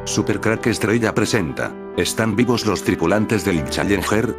Supercrack Estrella presenta. ¿Están vivos los tripulantes del Challenger?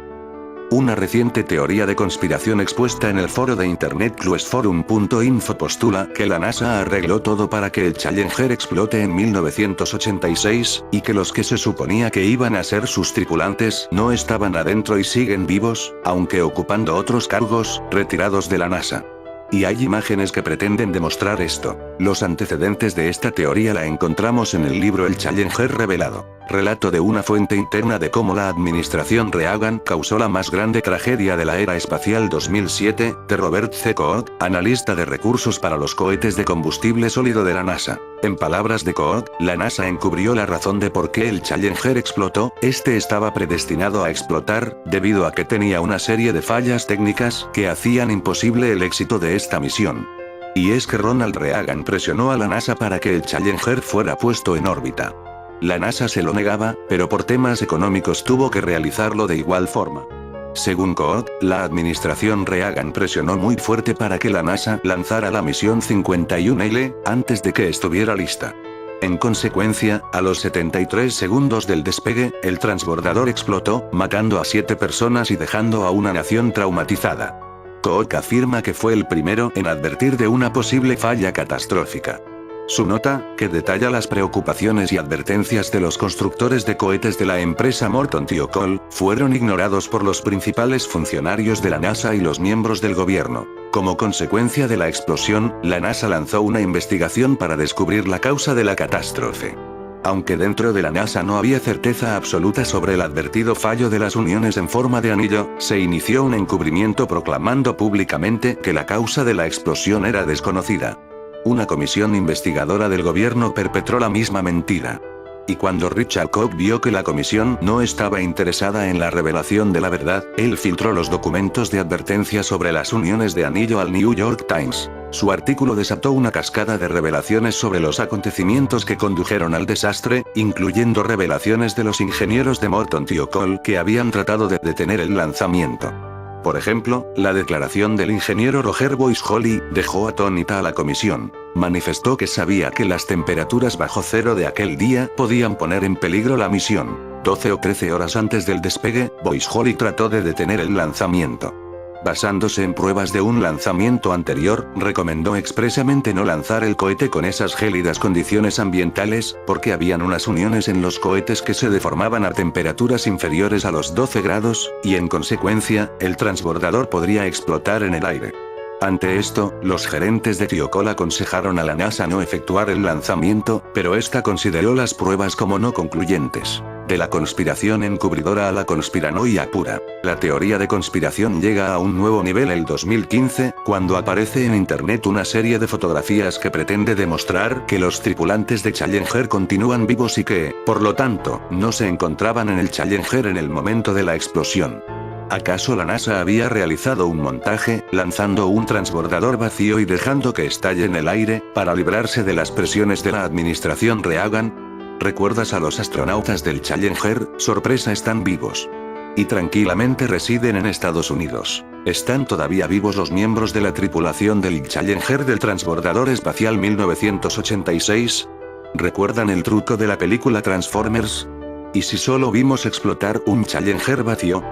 Una reciente teoría de conspiración expuesta en el foro de internet cluesforum.info postula que la NASA arregló todo para que el Challenger explote en 1986, y que los que se suponía que iban a ser sus tripulantes no estaban adentro y siguen vivos, aunque ocupando otros cargos, retirados de la NASA. Y hay imágenes que pretenden demostrar esto. Los antecedentes de esta teoría la encontramos en el libro El Challenger revelado. Relato de una fuente interna de cómo la administración Reagan causó la más grande tragedia de la era espacial 2007, de Robert C. Cook, analista de recursos para los cohetes de combustible sólido de la NASA. En palabras de Cook, la NASA encubrió la razón de por qué el Challenger explotó. Este estaba predestinado a explotar, debido a que tenía una serie de fallas técnicas que hacían imposible el éxito de esta misión. Y es que Ronald Reagan presionó a la NASA para que el Challenger fuera puesto en órbita. La NASA se lo negaba, pero por temas económicos tuvo que realizarlo de igual forma. Según Cook, la administración Reagan presionó muy fuerte para que la NASA lanzara la misión 51L, antes de que estuviera lista. En consecuencia, a los 73 segundos del despegue, el transbordador explotó, matando a 7 personas y dejando a una nación traumatizada. Cook afirma que fue el primero en advertir de una posible falla catastrófica. Su nota, que detalla las preocupaciones y advertencias de los constructores de cohetes de la empresa Morton Thiokol, fueron ignorados por los principales funcionarios de la NASA y los miembros del gobierno. Como consecuencia de la explosión, la NASA lanzó una investigación para descubrir la causa de la catástrofe. Aunque dentro de la NASA no había certeza absoluta sobre el advertido fallo de las uniones en forma de anillo, se inició un encubrimiento proclamando públicamente que la causa de la explosión era desconocida. Una comisión investigadora del gobierno perpetró la misma mentira. Y cuando Richard Cook vio que la comisión no estaba interesada en la revelación de la verdad, él filtró los documentos de advertencia sobre las uniones de anillo al New York Times. Su artículo desató una cascada de revelaciones sobre los acontecimientos que condujeron al desastre, incluyendo revelaciones de los ingenieros de Morton Thiokol que habían tratado de detener el lanzamiento. Por ejemplo, la declaración del ingeniero Roger Boyce-Holly dejó atónita a la comisión. Manifestó que sabía que las temperaturas bajo cero de aquel día podían poner en peligro la misión. 12 o 13 horas antes del despegue, Boyce-Holly trató de detener el lanzamiento. Basándose en pruebas de un lanzamiento anterior, recomendó expresamente no lanzar el cohete con esas gélidas condiciones ambientales, porque habían unas uniones en los cohetes que se deformaban a temperaturas inferiores a los 12 grados, y en consecuencia, el transbordador podría explotar en el aire. Ante esto, los gerentes de Thiokol aconsejaron a la NASA no efectuar el lanzamiento, pero esta consideró las pruebas como no concluyentes. De la conspiración encubridora a la conspiranoia pura. La teoría de conspiración llega a un nuevo nivel el 2015, cuando aparece en internet una serie de fotografías que pretende demostrar que los tripulantes de Challenger continúan vivos y que, por lo tanto, no se encontraban en el Challenger en el momento de la explosión. ¿Acaso la NASA había realizado un montaje, lanzando un transbordador vacío y dejando que estalle en el aire, para librarse de las presiones de la administración Reagan? ¿Recuerdas a los astronautas del Challenger? Sorpresa, están vivos. Y tranquilamente residen en Estados Unidos. ¿Están todavía vivos los miembros de la tripulación del Challenger del transbordador espacial 1986? ¿Recuerdan el truco de la película Transformers? ¿Y si solo vimos explotar un Challenger vacío?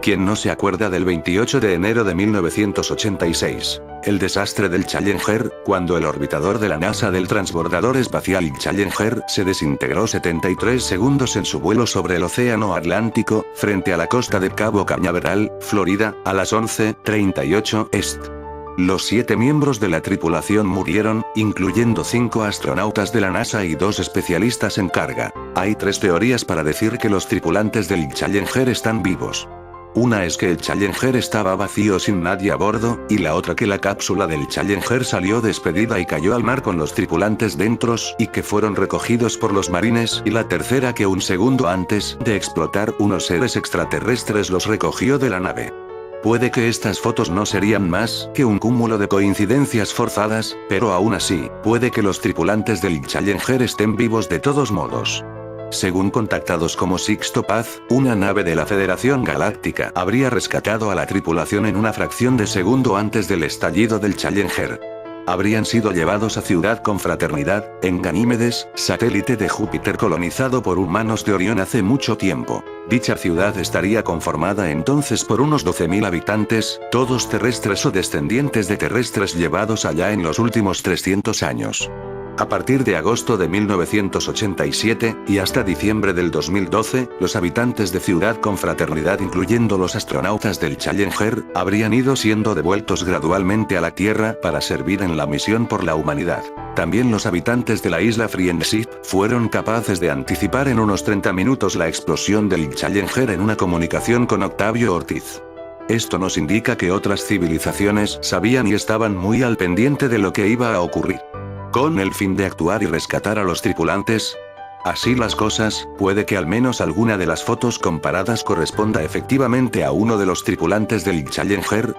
¿Quién no se acuerda del 28 de enero de 1986? El desastre del Challenger, cuando el orbitador de la NASA del transbordador espacial Challenger se desintegró 73 segundos en su vuelo sobre el océano Atlántico, frente a la costa de Cabo Cañaveral, Florida, a las 11:38 est. Los 7 miembros de la tripulación murieron, incluyendo 5 astronautas de la NASA y 2 especialistas en carga. Hay 3 teorías para decir que los tripulantes del Challenger están vivos. Una es que el Challenger estaba vacío sin nadie a bordo, y la otra que la cápsula del Challenger salió despedida y cayó al mar con los tripulantes dentro, y que fueron recogidos por los marines, y la tercera que un segundo antes de explotar unos seres extraterrestres los recogió de la nave. Puede que estas fotos no serían más que un cúmulo de coincidencias forzadas, pero aún así, puede que los tripulantes del Challenger estén vivos de todos modos. Según contactados como Sixto Paz, una nave de la Federación Galáctica habría rescatado a la tripulación en una fracción de segundo antes del estallido del Challenger. habrían sido llevados a Ciudad Confraternidad, en Ganímedes, satélite de Júpiter colonizado por humanos de Orión hace mucho tiempo. Dicha ciudad estaría conformada entonces por unos 12.000 habitantes, todos terrestres o descendientes de terrestres llevados allá en los últimos 300 años. A partir de agosto de 1987, y hasta diciembre del 2012, los habitantes de Ciudad Confraternidad, incluyendo los astronautas del Challenger, habrían ido siendo devueltos gradualmente a la Tierra para servir en la misión por la humanidad. También los habitantes de la isla Friendship fueron capaces de anticipar en unos 30 minutos la explosión del Challenger en una comunicación con Octavio Ortiz. Esto nos indica que otras civilizaciones sabían y estaban muy al pendiente de lo que iba a ocurrir, con el fin de actuar y rescatar a los tripulantes. Así las cosas, puede que al menos alguna de las fotos comparadas corresponda efectivamente a uno de los tripulantes del Challenger.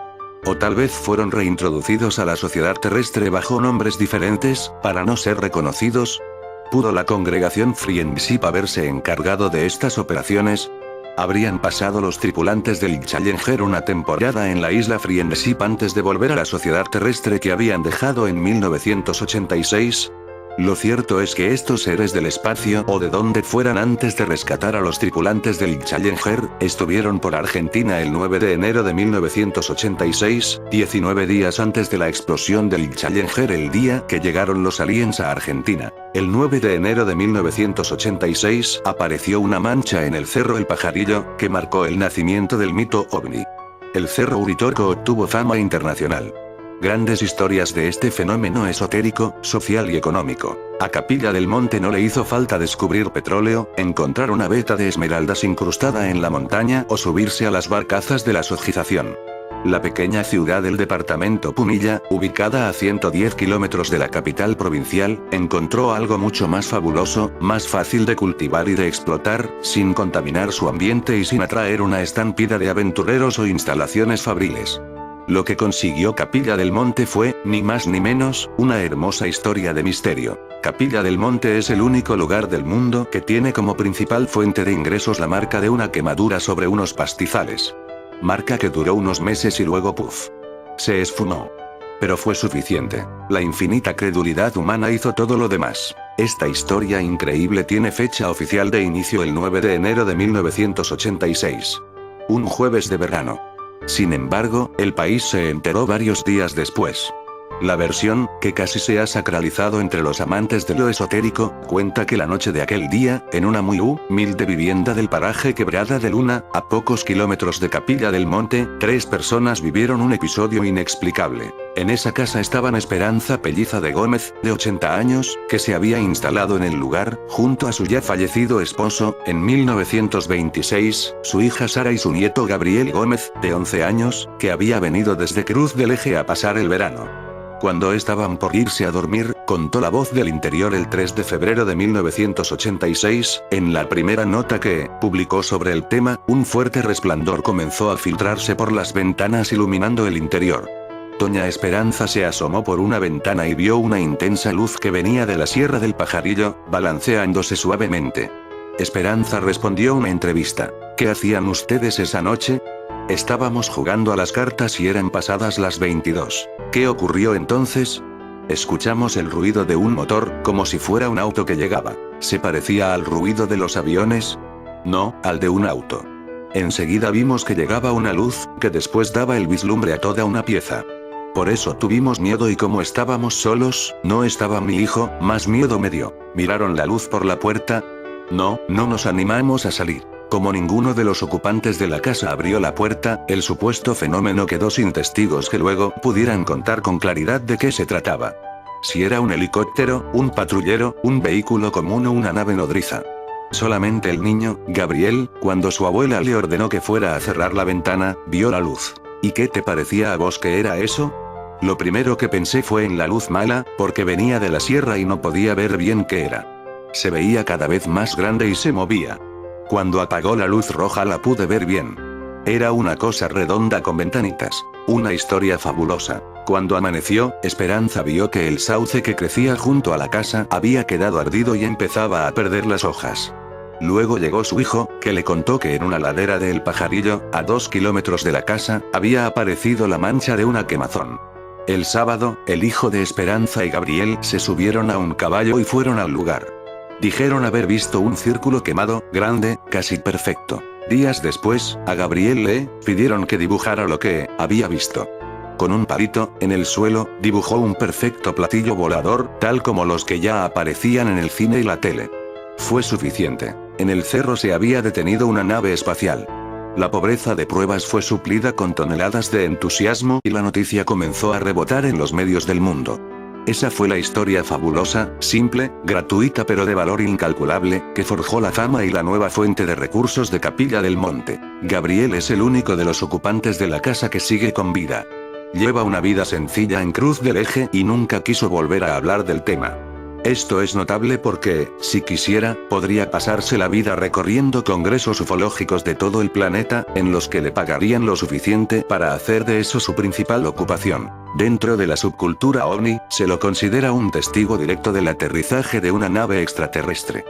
O tal vez fueron reintroducidos a la sociedad terrestre bajo nombres diferentes, para no ser reconocidos. ¿Pudo la congregación Friendship haberse encargado de estas operaciones? ¿Habrían pasado los tripulantes del Challenger una temporada en la isla Friendship antes de volver a la sociedad terrestre que habían dejado en 1986? Lo cierto es que estos seres del espacio o de donde fueran antes de rescatar a los tripulantes del Challenger, estuvieron por Argentina el 9 de enero de 1986, 19 días antes de la explosión del Challenger el día que llegaron los aliens a Argentina. El 9 de enero de 1986 apareció una mancha en el Cerro El Pajarillo, que marcó el nacimiento del mito ovni. El Cerro Uritorco obtuvo fama internacional. Grandes historias de este fenómeno esotérico, social y económico. A Capilla del Monte no le hizo falta descubrir petróleo, encontrar una veta de esmeraldas incrustada en la montaña o subirse a las barcazas de la sojización. La pequeña ciudad del departamento Punilla, ubicada a 110 kilómetros de la capital provincial, encontró algo mucho más fabuloso, más fácil de cultivar y de explotar, sin contaminar su ambiente y sin atraer una estampida de aventureros o instalaciones fabriles. Lo que consiguió Capilla del Monte fue, ni más ni menos, una hermosa historia de misterio. Capilla del Monte es el único lugar del mundo que tiene como principal fuente de ingresos la marca de una quemadura sobre unos pastizales. Marca que duró unos meses y luego ¡puf! Se esfumó. Pero fue suficiente. La infinita credulidad humana hizo todo lo demás. Esta historia increíble tiene fecha oficial de inicio el 9 de enero de 1986. Un jueves de verano. Sin embargo, el país se enteró varios días después. La versión, que casi se ha sacralizado entre los amantes de lo esotérico, cuenta que la noche de aquel día, en una muy humilde vivienda del paraje Quebrada de Luna, a pocos kilómetros de Capilla del Monte, 3 personas vivieron un episodio inexplicable. En esa casa estaban Esperanza Pelliza de Gómez, de 80 años, que se había instalado en el lugar, junto a su ya fallecido esposo, en 1926, su hija Sara y su nieto Gabriel Gómez, de 11 años, que había venido desde Cruz del Eje a pasar el verano. Cuando estaban por irse a dormir, contó la voz del interior el 3 de febrero de 1986, en la primera nota que publicó sobre el tema, un fuerte resplandor comenzó a filtrarse por las ventanas iluminando el interior. Doña Esperanza se asomó por una ventana y vio una intensa luz que venía de la Sierra del Pajarillo, balanceándose suavemente. Esperanza respondió una entrevista. ¿Qué hacían ustedes esa noche? Estábamos jugando a las cartas y eran pasadas las 22. ¿Qué ocurrió entonces? Escuchamos el ruido de un motor, como si fuera un auto que llegaba. ¿Se parecía al ruido de los aviones? No, al de un auto. Enseguida vimos que llegaba una luz, que después daba el vislumbre a toda una pieza. Por eso tuvimos miedo y como estábamos solos, no estaba mi hijo, más miedo me dio. ¿Miraron la luz por la puerta? No, no nos animamos a salir. Como ninguno de los ocupantes de la casa abrió la puerta, el supuesto fenómeno quedó sin testigos que luego pudieran contar con claridad de qué se trataba. Si era un helicóptero, un patrullero, un vehículo común o una nave nodriza. Solamente el niño, Gabriel, cuando su abuela le ordenó que fuera a cerrar la ventana, vio la luz. ¿Y qué te parecía a vos que era eso? Lo primero que pensé fue en la luz mala, porque venía de la sierra y no podía ver bien qué era. Se veía cada vez más grande y se movía. Cuando apagó la luz roja la pude ver bien. Era una cosa redonda con ventanitas. Una historia fabulosa. Cuando amaneció, Esperanza vio que el sauce que crecía junto a la casa había quedado ardido y empezaba a perder las hojas. Luego llegó su hijo, que le contó que en una ladera de El Pajarillo, a 2 kilómetros de la casa, había aparecido la mancha de una quemazón. El sábado, el hijo de Esperanza y Gabriel se subieron a un caballo y fueron al lugar. Dijeron haber visto un círculo quemado, grande, casi perfecto. Días después, a Gabriel le pidieron que dibujara lo que había visto. Con un palito, en el suelo, dibujó un perfecto platillo volador, tal como los que ya aparecían en el cine y la tele. Fue suficiente. En el cerro se había detenido una nave espacial. La pobreza de pruebas fue suplida con toneladas de entusiasmo y la noticia comenzó a rebotar en los medios del mundo. Esa fue la historia fabulosa, simple, gratuita pero de valor incalculable, que forjó la fama y la nueva fuente de recursos de Capilla del Monte. Gabriel es el único de los ocupantes de la casa que sigue con vida. Lleva una vida sencilla en Cruz del Eje y nunca quiso volver a hablar del tema. Esto es notable porque, si quisiera, podría pasarse la vida recorriendo congresos ufológicos de todo el planeta, en los que le pagarían lo suficiente para hacer de eso su principal ocupación. Dentro de la subcultura ovni, se lo considera un testigo directo del aterrizaje de una nave extraterrestre.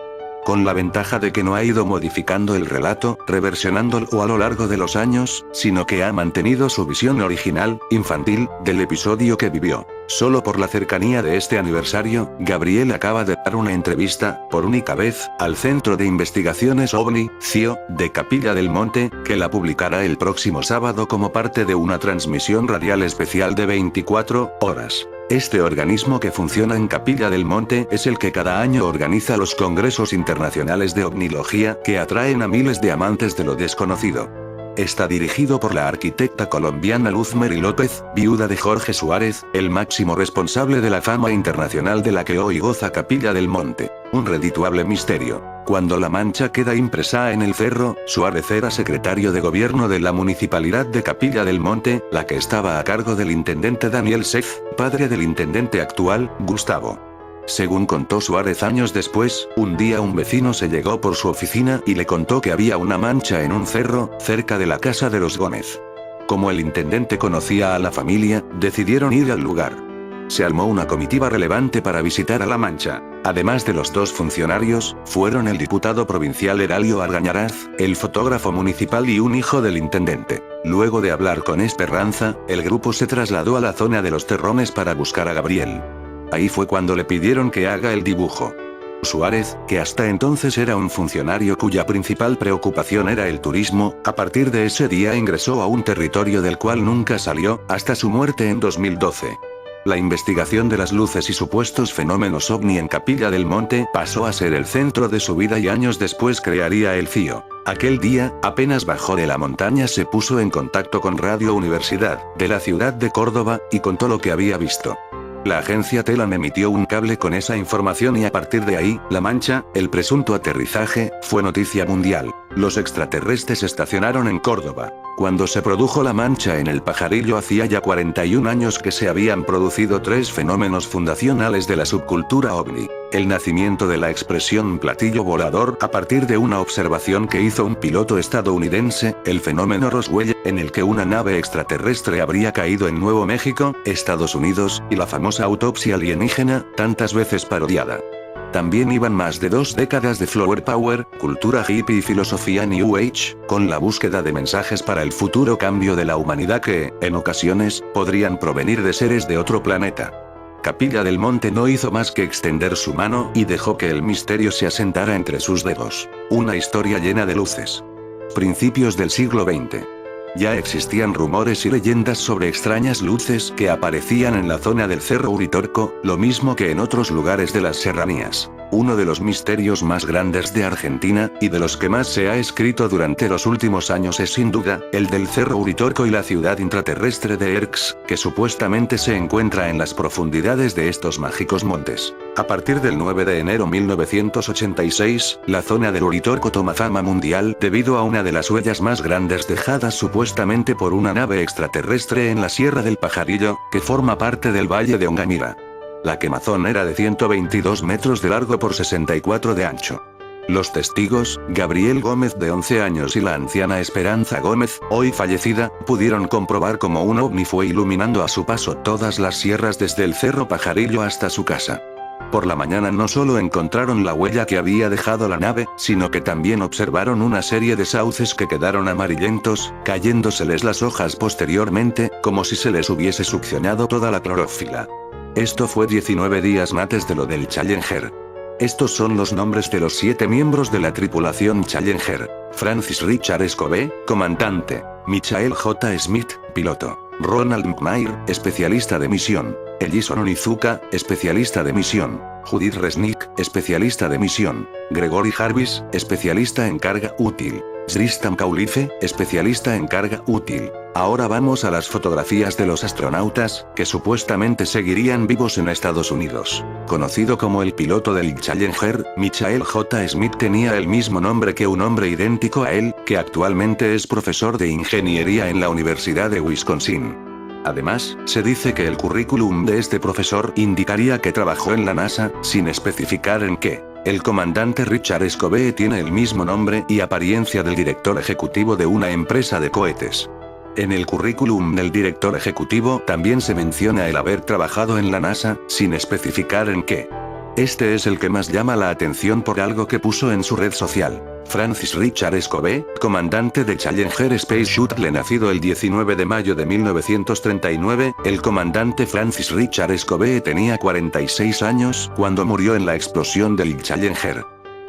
Con la ventaja de que no ha ido modificando el relato, reversionándolo a lo largo de los años, sino que ha mantenido su visión original, infantil, del episodio que vivió. Solo por la cercanía de este aniversario, Gabriel acaba de dar una entrevista, por única vez, al Centro de Investigaciones OVNI, CIO, de Capilla del Monte, que la publicará el próximo sábado como parte de una transmisión radial especial de 24 horas. Este organismo que funciona en Capilla del Monte es el que cada año organiza los congresos internacionales de ovnilogía que atraen a miles de amantes de lo desconocido. Está dirigido por la arquitecta colombiana Luz Mary López, viuda de Jorge Suárez, el máximo responsable de la fama internacional de la que hoy goza Capilla del Monte. Un redituable misterio. Cuando la mancha queda impresa en el cerro, Suárez era secretario de gobierno de la municipalidad de Capilla del Monte, la que estaba a cargo del intendente Daniel Seff, padre del intendente actual, Gustavo. Según contó Suárez años después, un día un vecino se llegó por su oficina y le contó que había una mancha en un cerro, cerca de la casa de los Gómez. Como el intendente conocía a la familia, decidieron ir al lugar. Se armó una comitiva relevante para visitar a la mancha. Además de los dos funcionarios, fueron el diputado provincial Heralio Argañaraz, el fotógrafo municipal y un hijo del intendente. Luego de hablar con Esperanza, el grupo se trasladó a la zona de los Terrones para buscar a Gabriel. Ahí fue cuando le pidieron que haga el dibujo. Suárez, que hasta entonces era un funcionario cuya principal preocupación era el turismo, a partir de ese día ingresó a un territorio del cual nunca salió, hasta su muerte en 2012. La investigación de las luces y supuestos fenómenos ovni en Capilla del Monte pasó a ser el centro de su vida y años después crearía el CIO. Aquel día, apenas bajó de la montaña se puso en contacto con Radio Universidad, de la ciudad de Córdoba, y contó lo que había visto. La agencia Telam emitió un cable con esa información y a partir de ahí, la mancha, el presunto aterrizaje, fue noticia mundial. Los extraterrestres estacionaron en Córdoba. Cuando se produjo la mancha en el Pajarillo hacía ya 41 años que se habían producido tres fenómenos fundacionales de la subcultura ovni. El nacimiento de la expresión platillo volador a partir de una observación que hizo un piloto estadounidense, el fenómeno Roswell, en el que una nave extraterrestre habría caído en Nuevo México, Estados Unidos, y la famosa autopsia alienígena, tantas veces parodiada. También iban más de 2 décadas de flower power, cultura hippie y filosofía New Age, con la búsqueda de mensajes para el futuro cambio de la humanidad que, en ocasiones, podrían provenir de seres de otro planeta. Capilla del Monte no hizo más que extender su mano y dejó que el misterio se asentara entre sus dedos. Una historia llena de luces. Principios del siglo XX. Ya existían rumores y leyendas sobre extrañas luces que aparecían en la zona del Cerro Uritorco, lo mismo que en otros lugares de las serranías. Uno de los misterios más grandes de Argentina, y de los que más se ha escrito durante los últimos años es sin duda, el del Cerro Uritorco y la ciudad intraterrestre de Erx, que supuestamente se encuentra en las profundidades de estos mágicos montes. A partir del 9 de enero 1986, la zona del Uritorco toma fama mundial debido a una de las huellas más grandes dejadas supuestamente por una nave extraterrestre en la Sierra del Pajarillo, que forma parte del Valle de Onganira. La quemazón era de 122 metros de largo por 64 de ancho. Los testigos, Gabriel Gómez de 11 años y la anciana Esperanza Gómez, hoy fallecida, pudieron comprobar cómo un ovni fue iluminando a su paso todas las sierras desde el Cerro Pajarillo hasta su casa. Por la mañana no solo encontraron la huella que había dejado la nave, sino que también observaron una serie de sauces que quedaron amarillentos, cayéndoseles las hojas posteriormente, como si se les hubiese succionado toda la clorófila. Esto fue 19 días antes de lo del Challenger. Estos son los nombres de los 7 miembros de la tripulación Challenger. Francis Richard Scobee, comandante. Michael J. Smith, piloto. Ronald McNair, especialista de misión. Ellison Onizuka, especialista de misión. Judith Resnick, especialista de misión. Gregory Jarvis, especialista en carga útil. Tristan Caulife, especialista en carga útil. Ahora vamos a las fotografías de los astronautas, que supuestamente seguirían vivos en Estados Unidos. Conocido como el piloto del Challenger, Michael J. Smith tenía el mismo nombre que un hombre idéntico a él, que actualmente es profesor de ingeniería en la Universidad de Wisconsin. Además, se dice que el currículum de este profesor indicaría que trabajó en la NASA, sin especificar en qué. El comandante Richard Scobee tiene el mismo nombre y apariencia del director ejecutivo de una empresa de cohetes. En el currículum del director ejecutivo también se menciona el haber trabajado en la NASA, sin especificar en qué. Este es el que más llama la atención por algo que puso en su red social. Francis Richard Scobee, comandante de Challenger Space Shuttle nacido el 19 de mayo de 1939, el comandante Francis Richard Scobee tenía 46 años cuando murió en la explosión del Challenger.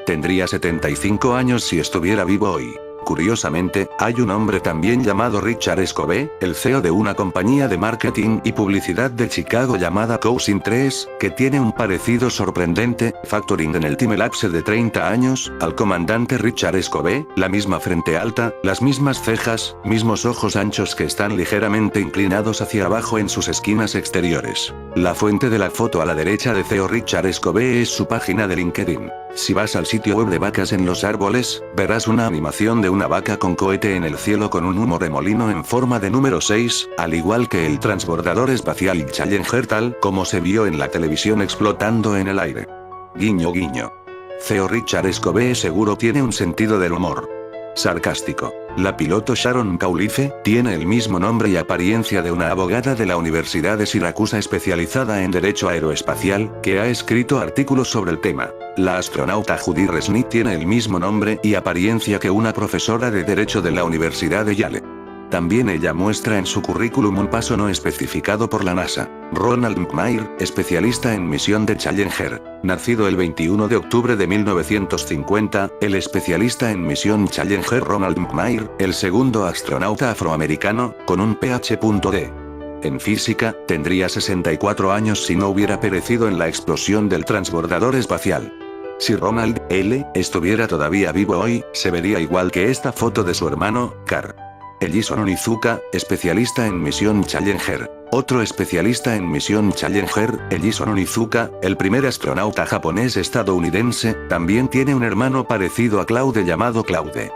Tendría 75 años si estuviera vivo hoy. Curiosamente, hay un hombre también llamado Richard Scobee, el CEO de una compañía de marketing y publicidad de Chicago llamada Cousin 3, que tiene un parecido sorprendente, factoring en el timelapse de 30 años, al comandante Richard Scobee, la misma frente alta, las mismas cejas, mismos ojos anchos que están ligeramente inclinados hacia abajo en sus esquinas exteriores. La fuente de la foto a la derecha de CEO Richard Scobee es su página de LinkedIn. Si vas al sitio web de Vacas en los Árboles, verás una animación de una vaca con cohete en el cielo con un humo remolino en forma de número 6, al igual que el transbordador espacial Challenger tal como se vio en la televisión explotando en el aire. Guiño guiño. CEO Richard Scobee seguro tiene un sentido del humor sarcástico. La piloto Sharon Caulife tiene el mismo nombre y apariencia de una abogada de la Universidad de Siracusa especializada en Derecho Aeroespacial, que ha escrito artículos sobre el tema. La astronauta Judith Resnick tiene el mismo nombre y apariencia que una profesora de Derecho de la Universidad de Yale. También ella muestra en su currículum un paso no especificado por la NASA. Ronald McNair, especialista en misión de Challenger. Nacido el 21 de octubre de 1950, el especialista en misión Challenger Ronald McNair, el segundo astronauta afroamericano, con un Ph.D. En física, tendría 64 años si no hubiera perecido en la explosión del transbordador espacial. Si Ronald L. estuviera todavía vivo hoy, se vería igual que esta foto de su hermano, Carl. Ellison Onizuka, especialista en misión Challenger. Otro especialista en misión Challenger, Ellison Onizuka, el primer astronauta japonés estadounidense, también tiene un hermano parecido a Claude llamado Claude.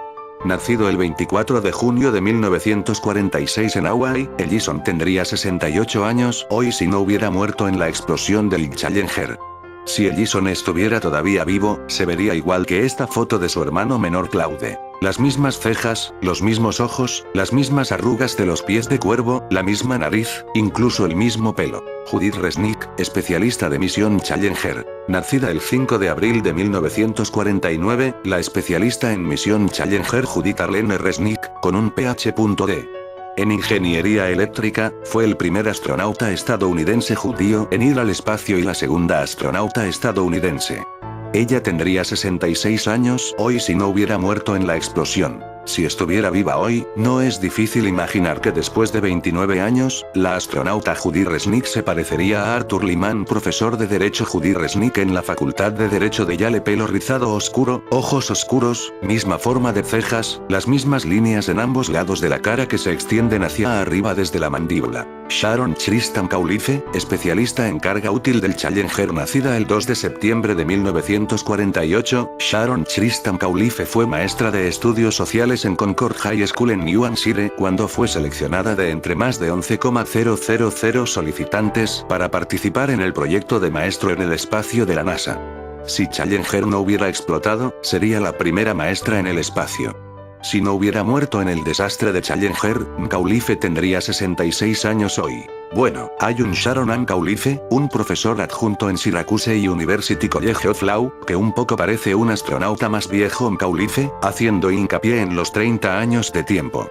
Nacido el 24 de junio de 1946 en Hawaii, Ellison tendría 68 años hoy si no hubiera muerto en la explosión del Challenger. Si Ellison estuviera todavía vivo, se vería igual que esta foto de su hermano menor Claude. Las mismas cejas, los mismos ojos, las mismas arrugas de los pies de cuervo, la misma nariz, incluso el mismo pelo. Judith Resnick, especialista de misión Challenger. Nacida el 5 de abril de 1949, la especialista en misión Challenger Judith Arlene Resnick, con un Ph.D. en ingeniería eléctrica, fue el primer astronauta estadounidense judío en ir al espacio y la segunda astronauta estadounidense. Ella tendría 66 años hoy si no hubiera muerto en la explosión. Si estuviera viva hoy, no es difícil imaginar que después de 29 años, la astronauta Judith Resnick se parecería a Arthur Lyman, profesor de Derecho Judith Resnick en la Facultad de Derecho de Yale, pelo rizado oscuro, ojos oscuros, misma forma de cejas, las mismas líneas en ambos lados de la cara que se extienden hacia arriba desde la mandíbula. Sharon Tristan Caulife, especialista en carga útil del Challenger, nacida el 2 de septiembre de 1948, Sharon Tristan Caulife fue maestra de estudios sociales en Concord High School en New Hampshire cuando fue seleccionada de entre más de 11,000 solicitantes para participar en el proyecto de maestro en el espacio de la NASA. Si Challenger no hubiera explotado, sería la primera maestra en el espacio. Si no hubiera muerto en el desastre de Challenger, Mcauliffe tendría 66 años hoy. Bueno, hay un Sharon Mcauliffe, un profesor adjunto en Syracuse University College of Law, que un poco parece un astronauta más viejo Mcauliffe, haciendo hincapié en los 30 años de tiempo.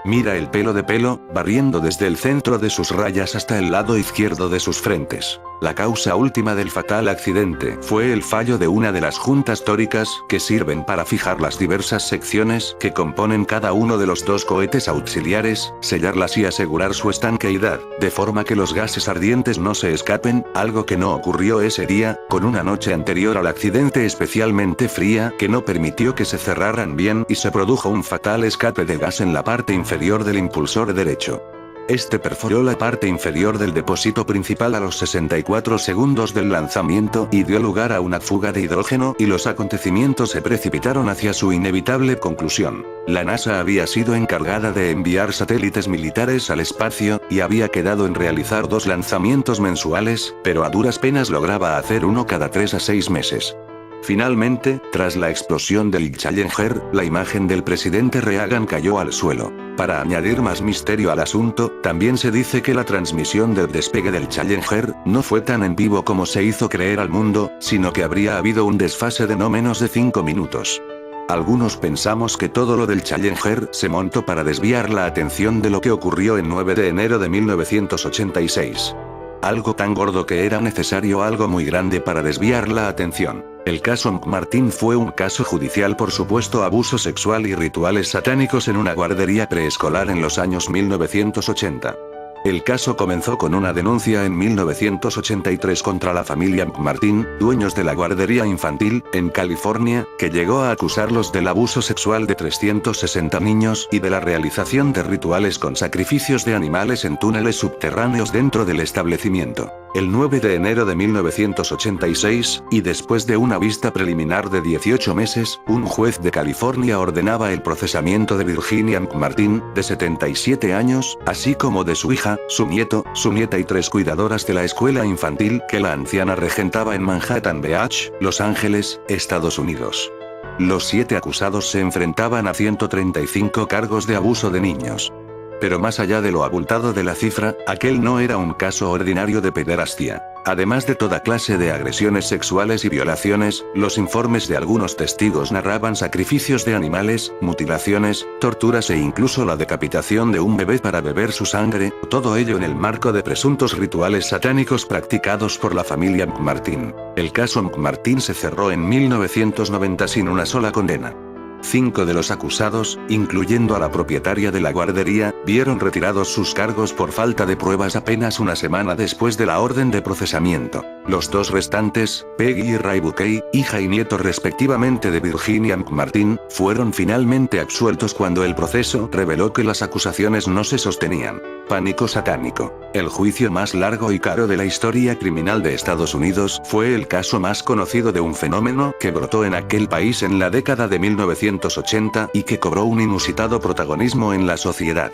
Mira el pelo, barriendo desde el centro de sus rayas hasta el lado izquierdo de sus frentes. La causa última del fatal accidente fue el fallo de una de las juntas tóricas que sirven para fijar las diversas secciones que componen cada uno de los dos cohetes auxiliares, sellarlas y asegurar su estanqueidad, de forma que los gases ardientes no se escapen, algo que no ocurrió ese día, con una noche anterior al accidente especialmente fría que no permitió que se cerraran bien y se produjo un fatal escape de gas en la parte inferior del impulsor derecho. Este perforó la parte inferior del depósito principal a los 64 segundos del lanzamiento y dio lugar a una fuga de hidrógeno y los acontecimientos se precipitaron hacia su inevitable conclusión. La NASA había sido encargada de enviar satélites militares al espacio, y había quedado en realizar 2 lanzamientos mensuales, pero a duras penas lograba hacer uno cada 3 a 6 meses. Finalmente, tras la explosión del Challenger, la imagen del presidente Reagan cayó al suelo. Para añadir más misterio al asunto, también se dice que la transmisión del despegue del Challenger no fue tan en vivo como se hizo creer al mundo, sino que habría habido un desfase de no menos de 5 minutos. Algunos pensamos que todo lo del Challenger se montó para desviar la atención de lo que ocurrió el 9 de enero de 1986. Algo tan gordo que era necesario algo muy grande para desviar la atención. El caso McMartin fue un caso judicial por supuesto abuso sexual y rituales satánicos en una guardería preescolar en los años 1980. El caso comenzó con una denuncia en 1983 contra la familia McMartin, dueños de la guardería infantil, en California, que llegó a acusarlos del abuso sexual de 360 niños y de la realización de rituales con sacrificios de animales en túneles subterráneos dentro del establecimiento. El 9 de enero de 1986, y después de una vista preliminar de 18 meses, un juez de California ordenaba el procesamiento de Virginia McMartin, de 77 años, así como de su hija, su nieto, su nieta y 3 cuidadoras de la escuela infantil que la anciana regentaba en Manhattan Beach, Los Ángeles, Estados Unidos. Los 7 acusados se enfrentaban a 135 cargos de abuso de niños. Pero más allá de lo abultado de la cifra, aquel no era un caso ordinario de pederastia. Además de toda clase de agresiones sexuales y violaciones, los informes de algunos testigos narraban sacrificios de animales, mutilaciones, torturas e incluso la decapitación de un bebé para beber su sangre, todo ello en el marco de presuntos rituales satánicos practicados por la familia McMartin. El caso McMartin se cerró en 1990 sin una sola condena. 5 de los acusados, incluyendo a la propietaria de la guardería, vieron retirados sus cargos por falta de pruebas apenas una semana después de la orden de procesamiento. Los 2 restantes, Peggy y Ray Buckey, hija y nieto respectivamente de Virginia McMartin, fueron finalmente absueltos cuando el proceso reveló que las acusaciones no se sostenían. Pánico satánico. El juicio más largo y caro de la historia criminal de Estados Unidos fue el caso más conocido de un fenómeno que brotó en aquel país en la década de 1980 y que cobró un inusitado protagonismo en la sociedad.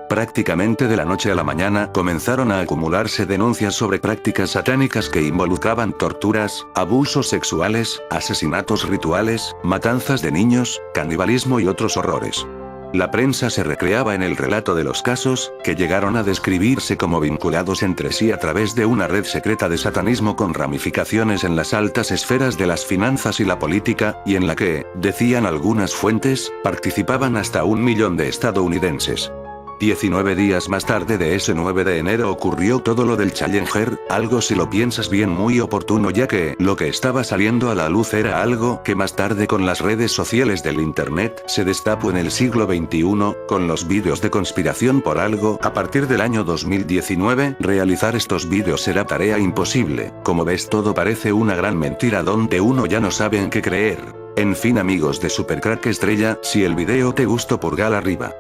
Prácticamente de la noche a la mañana comenzaron a acumularse denuncias sobre prácticas satánicas que involucraban torturas, abusos sexuales, asesinatos rituales, matanzas de niños, canibalismo y otros horrores. La prensa se recreaba en el relato de los casos, que llegaron a describirse como vinculados entre sí a través de una red secreta de satanismo con ramificaciones en las altas esferas de las finanzas y la política, y en la que, decían algunas fuentes, participaban hasta 1 millón de estadounidenses. 19 días más tarde de ese 9 de enero ocurrió todo lo del Challenger, algo si lo piensas bien muy oportuno ya que lo que estaba saliendo a la luz era algo que más tarde con las redes sociales del internet se destapó en el siglo XXI, con los vídeos de conspiración por algo. A partir del año 2019, realizar estos vídeos será tarea imposible. Como ves, todo parece una gran mentira donde uno ya no sabe en qué creer. En fin amigos de Supercrack Estrella, si el video te gustó pulgar arriba.